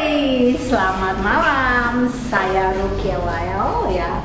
Hai, selamat malam. Saya Rukia Wael ya.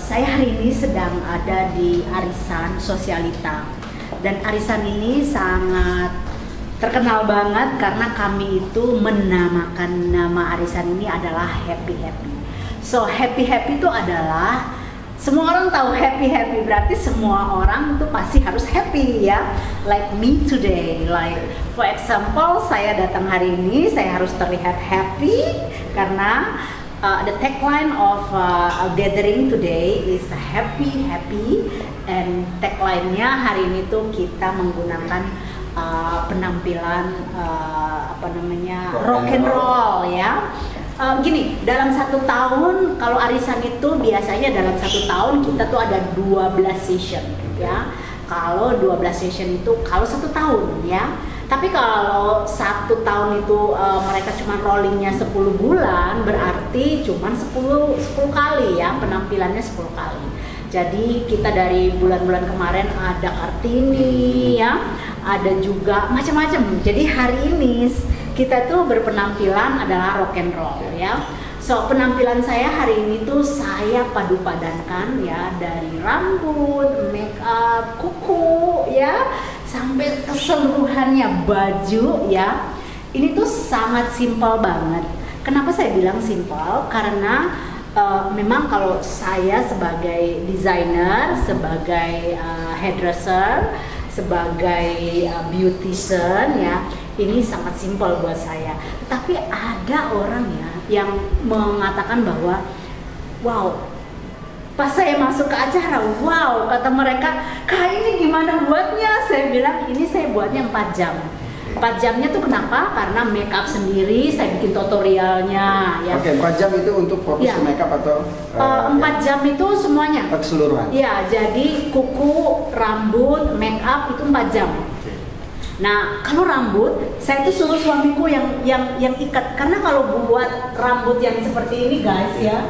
Saya hari ini sedang ada di arisan sosialita dan arisan ini sangat terkenal banget karena kami itu menamakan nama arisan ini adalah Happy Happy. So Happy Happy itu adalah semua orang tahu happy berarti semua orang itu pasti harus happy ya. Like me today, like for example saya datang hari ini saya harus terlihat happy karena the tagline of a gathering today is happy and tagline-nya hari ini tuh kita menggunakan penampilan rock and roll ya. Gini, dalam 1 tahun kalau arisan itu biasanya dalam 1 tahun kita tuh ada 12 session ya. Kalau 12 session itu kalau 1 tahun ya. Tapi kalau 1 tahun itu mereka cuma rollingnya 10 bulan berarti cuma 10 kali ya, penampilannya 10 kali. Jadi kita dari bulan-bulan kemarin ada Kartini ya, ada juga macam-macam. Jadi hari ini kita tuh berpenampilan adalah rock and roll ya. So penampilan saya hari ini tuh saya padu-padankan ya dari rambut, make up, kuku ya sampai keseluruhannya baju ya. Ini tuh sangat simpel banget. Kenapa saya bilang simpel? Karena memang kalau saya sebagai desainer, sebagai hairdresser, sebagai beautician ya, ini sangat simpel buat saya. Tapi ada orang ya yang mengatakan bahwa wow, pas saya masuk ke acara, wow, kata mereka, "Kak, ini gimana buatnya?" Saya bilang, "Ini saya buatnya 4 jam." 4 jamnya tuh kenapa? Karena make up sendiri, saya bikin tutorialnya ya. Oke, 4 jam itu untuk fokus ya. make up atau 4 jam itu semuanya keseluruhan? Ya, jadi kuku, rambut, make up itu 4 jam. Nah, kalau rambut, saya tuh suruh suamiku yang ikat, karena kalau buat rambut yang seperti ini guys ya,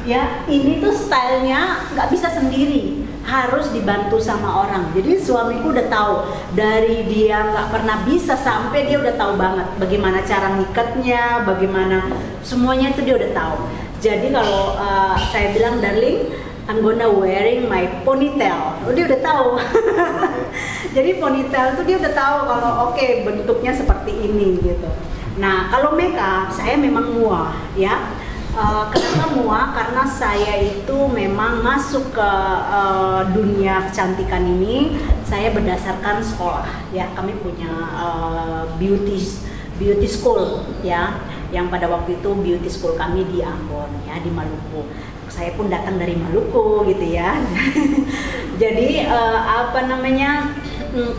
ya ini tuh stylenya nggak bisa sendiri, harus dibantu sama orang. Jadi suamiku udah tahu dari dia nggak pernah bisa sampai dia udah tahu banget bagaimana cara ngikatnya, bagaimana semuanya itu dia udah tahu. Jadi kalau saya bilang, "Darling, I'm gonna wearing my ponytail." Dia udah tahu. Jadi ponytail tuh dia udah tahu kalau oke, bentuknya seperti ini gitu. Nah kalau makeup saya memang muah ya. Kenapa muah? Karena saya itu memang masuk ke dunia kecantikan ini saya berdasarkan sekolah ya. Kami punya beauty school ya, yang pada waktu itu beauty school kami di Ambon ya, di Maluku. Saya pun datang dari Maluku gitu ya. Jadi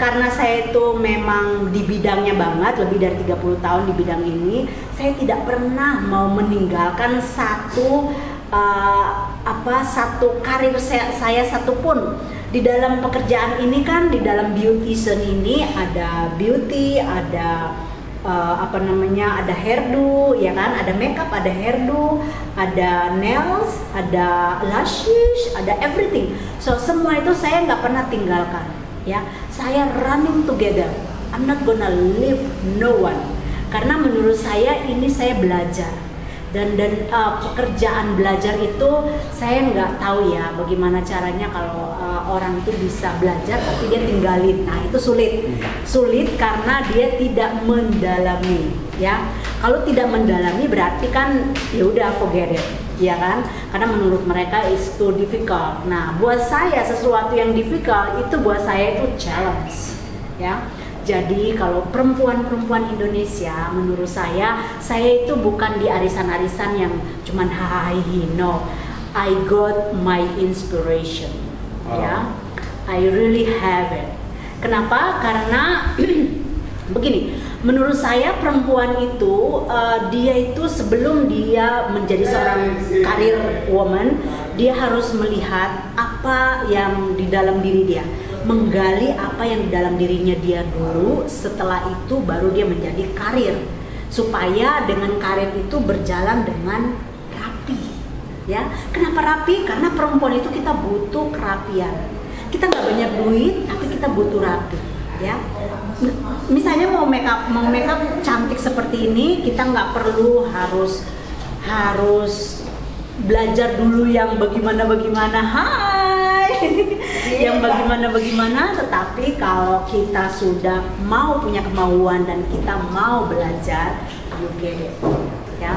karena saya itu memang di bidangnya banget, lebih dari 30 tahun di bidang ini, saya tidak pernah mau meninggalkan satu karir saya satupun. Di dalam pekerjaan ini kan, di dalam beautician ini ada beauty, ada ada hairdo ya kan, ada makeup, ada hairdo, ada nails, ada lashes, ada everything. So semua itu saya nggak pernah tinggalkan ya. Saya running together. I'm not gonna leave no one. Karena menurut saya ini saya belajar dan pekerjaan belajar itu saya nggak tahu ya bagaimana caranya kalau orang itu bisa belajar tapi dia tinggalin. Nah itu sulit karena dia tidak mendalami ya. Kalau tidak mendalami berarti kan ya udah forget it ya kan, karena menurut mereka is too difficult. Nah buat saya sesuatu yang difficult itu buat saya itu challenge ya. Jadi kalau perempuan Indonesia, menurut saya itu bukan di arisan-arisan yang cuman hahaha, no. I got my inspiration, ya. I really have it. Kenapa? Karena begini, menurut saya perempuan itu dia itu sebelum dia menjadi seorang career woman, dia harus melihat apa yang di dalam diri dia, menggali apa yang di dalam dirinya dia dulu. Setelah itu baru dia menjadi karir, supaya dengan karir itu berjalan dengan rapi ya. Kenapa rapi? Karena perempuan itu kita butuh kerapian. Kita nggak banyak duit tapi kita butuh rapi ya. misalnya mau make up cantik seperti ini, kita nggak perlu harus belajar dulu yang bagaimana yang bagaimana, tetapi kalau kita sudah mau punya kemauan dan kita mau belajar, you get it, ya.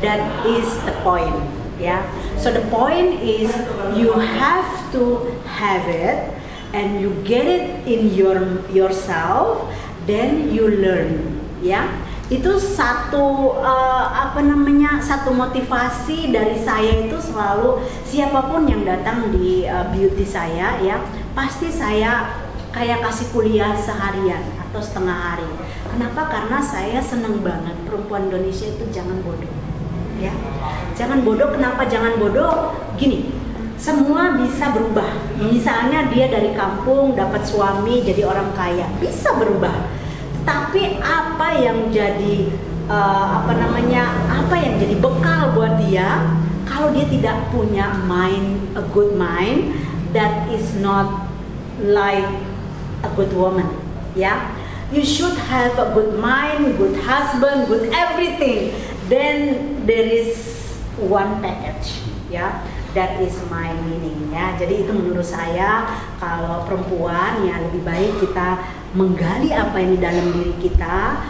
That is the point, ya. So the point is you have to have it and you get it in yourself, then you learn, ya. Itu satu satu motivasi dari saya itu selalu, siapapun yang datang di beauty saya, ya pasti saya kayak kasih kuliah seharian atau setengah hari. Kenapa? Karena saya seneng banget perempuan Indonesia itu jangan bodoh, ya. Jangan bodoh. Kenapa jangan bodoh? Gini, semua bisa berubah. Misalnya dia dari kampung dapat suami jadi orang kaya, bisa berubah. Tapi apa yang jadi apa yang jadi bekal buat dia, kalau dia tidak punya a good mind, that is not like a good woman, ya. You should have a good mind, good husband, good everything. Then there is one package, ya. That is my meaning, ya. Jadi itu menurut saya, kalau perempuan ya lebih baik kita menggali apa yang di dalam diri kita.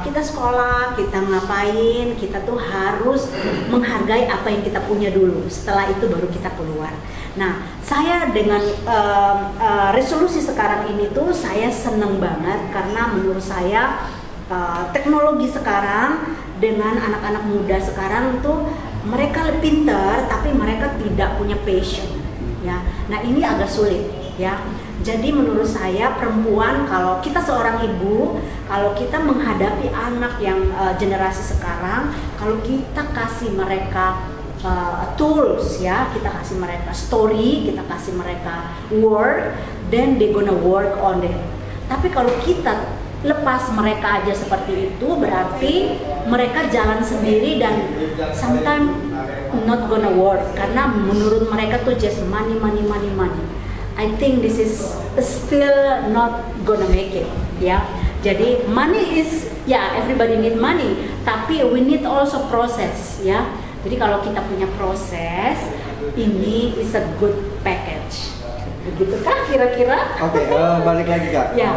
Kita sekolah, kita ngapain, kita tuh harus menghargai apa yang kita punya dulu. Setelah itu baru kita keluar. Nah, saya dengan resolusi sekarang ini tuh saya seneng banget, karena menurut saya teknologi sekarang dengan anak-anak muda sekarang tuh mereka lebih pintar, tapi mereka tidak punya passion, ya. Nah, ini agak sulit, ya. Jadi menurut saya perempuan, kalau kita seorang ibu, kalau kita menghadapi anak yang generasi sekarang, kalau kita kasih mereka tools, ya, kita kasih mereka story, kita kasih mereka word, then they gonna work on it. Tapi kalau kita lepas mereka aja seperti itu, berarti mereka jalan sendiri dan sometimes not gonna work, karena menurut mereka tuh just money. I think this is still not gonna make it, ya. Jadi money is, ya, everybody need money, tapi we need also process, ya. Jadi kalau kita punya proses, ini is a good package. Begitu kah kira-kira? Oke, balik lagi Kak. Ya.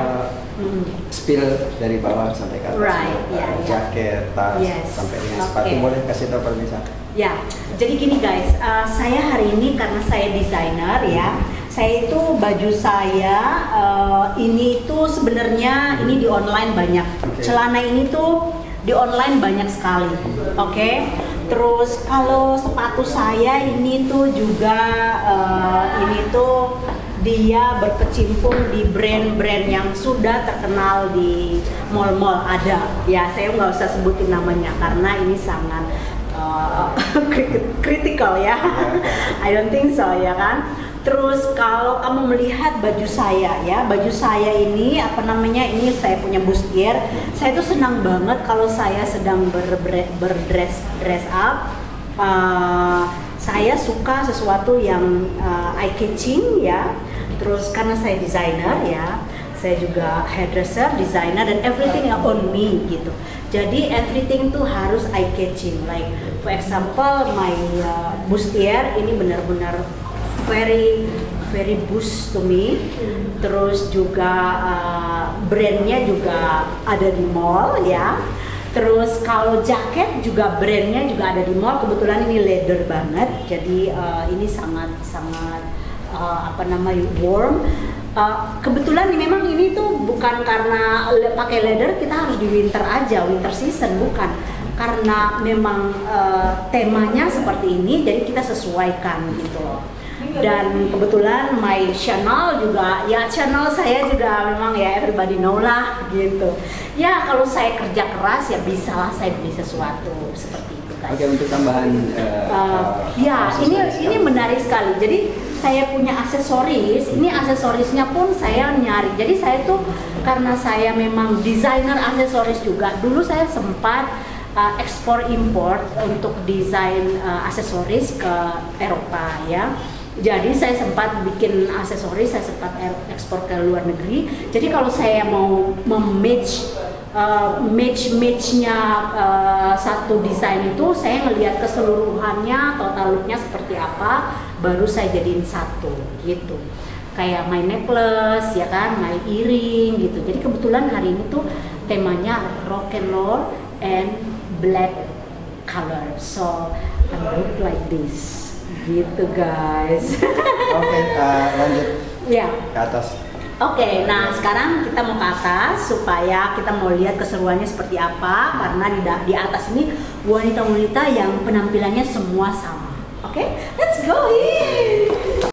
Spill dari bawah sampai ke atas, Right, jaket, tas, yes, sampai dengan sepatu, boleh kasih tahu pemirsa? Ya, jadi gini guys, saya hari ini karena saya desainer, ya, saya itu baju saya ini tuh sebenarnya ini di online banyak, celana ini tuh di online banyak sekali, oke? Terus kalau sepatu saya ini tuh juga ini tuh dia berkecimpung di brand-brand yang sudah terkenal di mall-mall ada, ya. Saya nggak usah sebutin namanya karena ini sangat kritikal, ya. I don't think so, ya kan. Terus kalau kamu melihat baju saya, ya, baju saya ini ini saya punya bustier. Saya tuh senang banget kalau saya sedang dress up. Saya suka sesuatu yang eye catching, ya. Terus karena saya desainer, ya, saya juga hairdresser, designer, dan everything on me gitu. Jadi everything tuh harus eye catching. Like for example, my bustier ini benar-benar very boost to me. Terus juga brandnya juga ada di mall, ya. Terus kalau jaket juga brandnya juga ada di mall. Kebetulan ini leather banget, jadi ini sangat warm. Kebetulan memang ini tuh bukan karena pakai leather kita harus di winter aja, winter season, bukan. Karena memang temanya seperti ini, jadi kita sesuaikan gitu loh. Dan kebetulan my channel juga, ya, channel saya juga memang, ya, everybody know lah gitu. Ya, kalau saya kerja keras ya bisalah saya beli sesuatu seperti itu, guys. Oke, untuk tambahan ya, ini menarik sekali. Jadi saya punya aksesoris, ini aksesorisnya pun saya nyari. Jadi saya tuh karena saya memang desainer aksesoris juga. Dulu saya sempat ekspor impor untuk desain aksesoris ke Eropa, ya. Jadi saya sempat bikin aksesoris, saya sempat ekspor ke luar negeri. Jadi kalau saya mau match-nya satu desain itu, saya ngelihat keseluruhannya, total looknya seperti apa, baru saya jadiin satu gitu. Kayak my necklace, ya kan, my earring gitu. Jadi kebetulan hari ini tuh temanya rock and roll and black color. So I look like this. Gitu guys. Oke, lanjut Ya. ke atas. Oke, nah sekarang kita mau ke atas supaya kita mau lihat keseruannya seperti apa, karena di atas ini wanita-wanita yang penampilannya semua sama. Oke, let's go in.